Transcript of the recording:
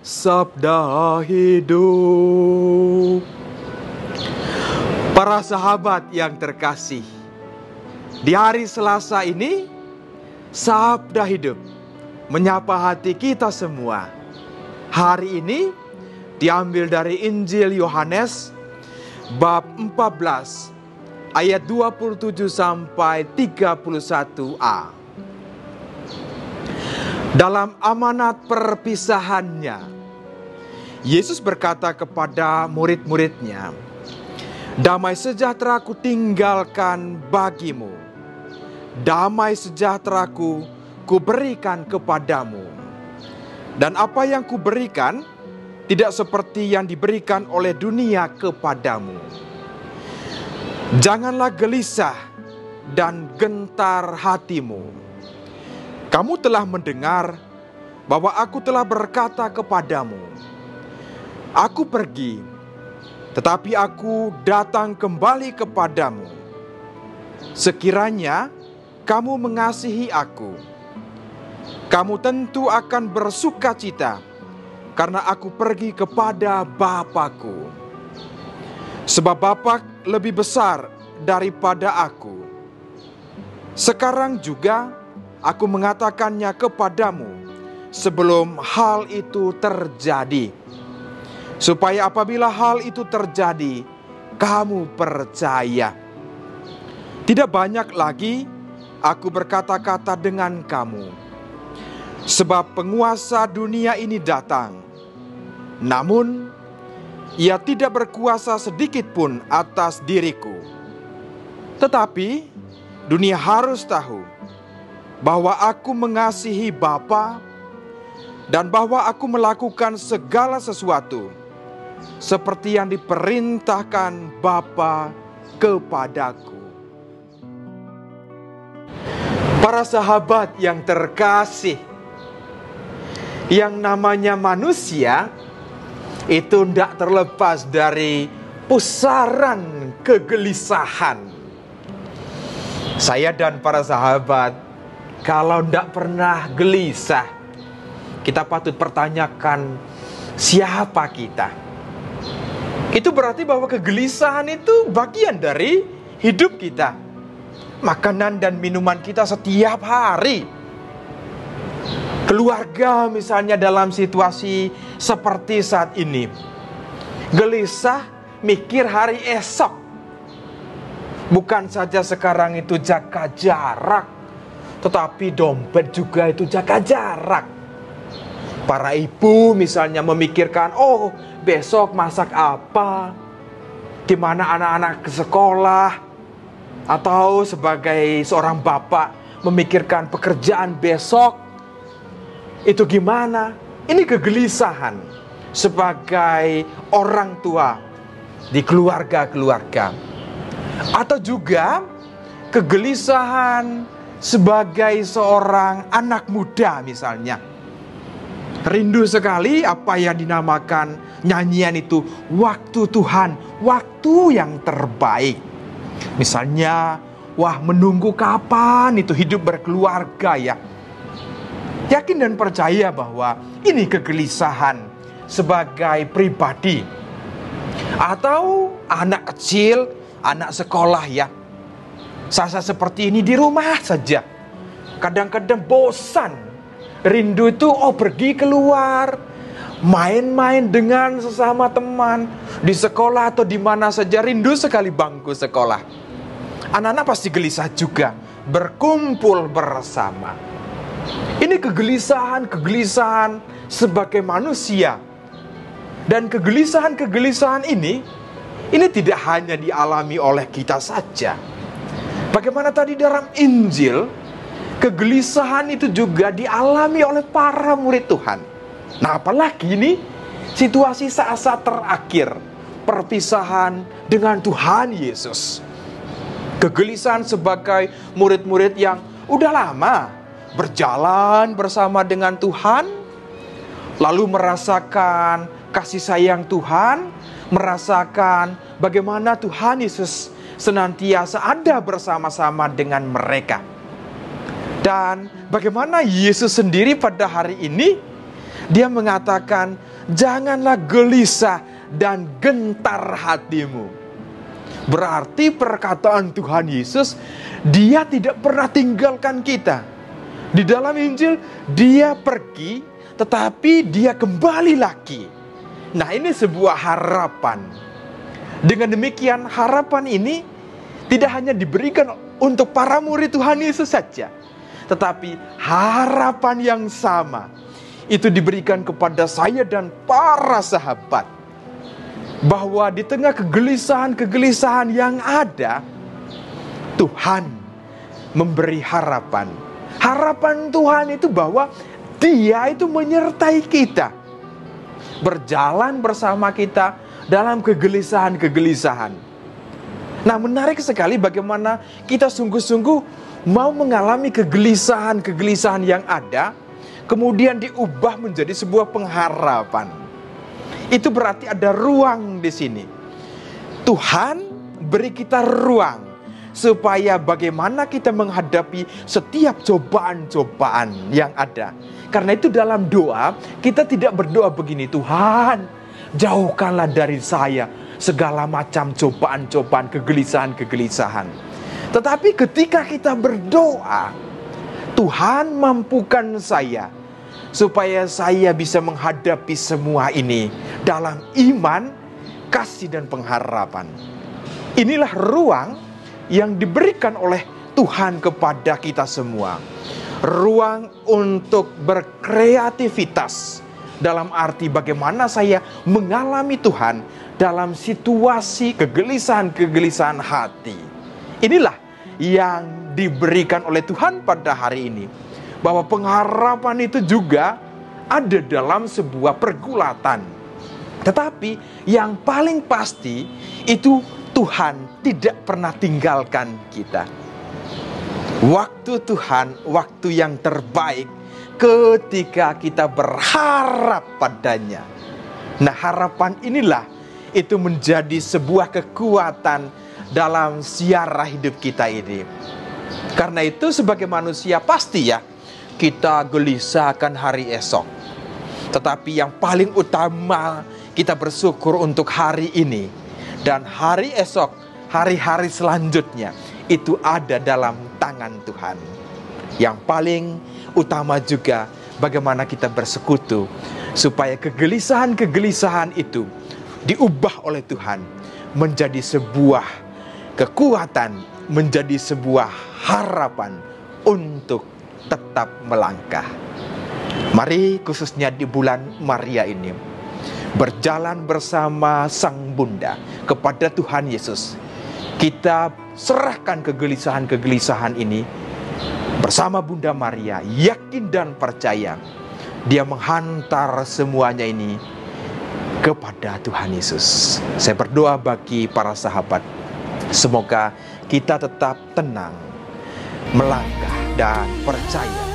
Sabda hidup. Para sahabat yang terkasih, di hari Selasa ini, Sabda Hidup menyapa hati kita semua. Hari ini diambil dari Injil Yohanes bab 14 ayat 27 sampai 31a. Dalam amanat perpisahannya, Yesus berkata kepada murid-muridnya, "Damai sejahtera ku tinggalkan bagimu. Damai sejahtera-Ku berikan kepadamu. Dan apa yang ku berikan tidak seperti yang diberikan oleh dunia kepadamu. Janganlah gelisah dan gentar hatimu. Kamu telah mendengar bahwa aku telah berkata kepadamu, aku pergi, tetapi aku datang kembali kepadamu. Sekiranya kamu mengasihi aku, kamu tentu akan bersukacita karena aku pergi kepada Bapa-Ku. Sebab Bapa lebih besar daripada aku. Sekarang juga aku mengatakannya kepadamu sebelum hal itu terjadi, supaya apabila hal itu terjadi, kamu percaya. Tidak banyak lagi aku berkata-kata dengan kamu, sebab penguasa dunia ini datang. Namun, ia tidak berkuasa sedikit pun atas diriku. Tetapi, dunia harus tahu bahwa aku mengasihi Bapa dan bahwa aku melakukan segala sesuatu seperti yang diperintahkan Bapa kepadaku." Para sahabat yang terkasih, yang namanya manusia itu tidak terlepas dari pusaran kegelisahan. Saya dan para sahabat, kalau tidak pernah gelisah, kita patut pertanyakan siapa kita. Itu berarti bahwa kegelisahan itu bagian dari hidup kita. Makanan dan minuman kita setiap hari. Keluarga misalnya dalam situasi seperti saat ini, gelisah mikir hari esok. Bukan saja sekarang itu jaga jarak, tetapi dompet juga itu jaga jarak. Para ibu misalnya memikirkan, oh besok masak apa, gimana anak-anak ke sekolah. Atau sebagai seorang bapak memikirkan pekerjaan besok, itu gimana? Ini kegelisahan sebagai orang tua di keluarga-keluarga. Atau juga kegelisahan sebagai seorang anak muda misalnya. Rindu sekali apa yang dinamakan nyanyian itu, waktu Tuhan, waktu yang terbaik. Misalnya, wah menunggu kapan itu hidup berkeluarga ya. Yakin dan percaya bahwa ini kegelisahan sebagai pribadi. Atau anak kecil, anak sekolah ya. Saya seperti ini di rumah saja. Kadang-kadang bosan. Rindu itu pergi keluar, main-main dengan sesama teman di sekolah atau di mana saja. Rindu sekali bangku sekolah. Anak-anak pasti gelisah juga berkumpul bersama. Ini kegelisahan sebagai manusia. Dan kegelisahan ini tidak hanya dialami oleh kita saja. Bagaimana tadi dalam Injil, kegelisahan itu juga dialami oleh para murid Tuhan. Nah, apalagi ini situasi saat-saat terakhir perpisahan dengan Tuhan Yesus. Kegelisahan sebagai murid-murid yang udah lama berjalan bersama dengan Tuhan, lalu merasakan kasih sayang Tuhan, merasakan bagaimana Tuhan Yesus senantiasa ada bersama-sama dengan mereka. Dan bagaimana Yesus sendiri pada hari ini, dia mengatakan, janganlah gelisah dan gentar hatimu. Berarti perkataan Tuhan Yesus, Dia tidak pernah tinggalkan kita. Di dalam Injil, Dia pergi, tetapi Dia kembali lagi. Nah, ini sebuah harapan. Dengan demikian, harapan ini tidak hanya diberikan untuk para murid Tuhan Yesus saja, tetapi harapan yang sama itu diberikan kepada saya dan para sahabat. Bahwa di tengah kegelisahan-kegelisahan yang ada, Tuhan memberi harapan. Harapan Tuhan itu bahwa Dia itu menyertai kita, berjalan bersama kita dalam kegelisahan-kegelisahan. Nah, menarik sekali bagaimana kita sungguh-sungguh mau mengalami kegelisahan-kegelisahan yang ada, kemudian diubah menjadi sebuah pengharapan. Itu berarti ada ruang di sini. Tuhan beri kita ruang supaya bagaimana kita menghadapi setiap cobaan-cobaan yang ada. Karena itu dalam doa kita tidak berdoa begini, Tuhan, jauhkanlah dari saya segala macam cobaan-cobaan, kegelisahan-kegelisahan. Tetapi ketika kita berdoa, Tuhan mampukan saya supaya saya bisa menghadapi semua ini dalam iman, kasih, dan pengharapan. Inilah ruang yang diberikan oleh Tuhan kepada kita semua. Ruang untuk berkreativitas, dalam arti bagaimana saya mengalami Tuhan dalam situasi kegelisahan-kegelisahan hati. Inilah yang diberikan oleh Tuhan pada hari ini. Bahwa pengharapan itu juga ada dalam sebuah pergulatan. Tetapi yang paling pasti itu Tuhan tidak pernah tinggalkan kita. Waktu Tuhan, waktu yang terbaik ketika kita berharap padanya. Nah, harapan inilah itu menjadi sebuah kekuatan dalam siara hidup kita ini. Karena itu sebagai manusia pasti ya, kita gelisah akan hari esok. Tetapi yang paling utama, kita bersyukur untuk hari ini. Dan hari esok, hari-hari selanjutnya, itu ada dalam tangan Tuhan. Yang paling utama juga, bagaimana kita bersekutu, supaya kegelisahan-kegelisahan itu diubah oleh Tuhan menjadi sebuah kekuatan, menjadi sebuah harapan untuk tetap melangkah. Mari khususnya di bulan Maria ini berjalan bersama Sang Bunda kepada Tuhan Yesus. Kita serahkan kegelisahan-kegelisahan ini bersama Bunda Maria, yakin dan percaya Dia menghantar semuanya ini kepada Tuhan Yesus. Saya berdoa bagi para sahabat, semoga kita tetap tenang, melangkah dan percaya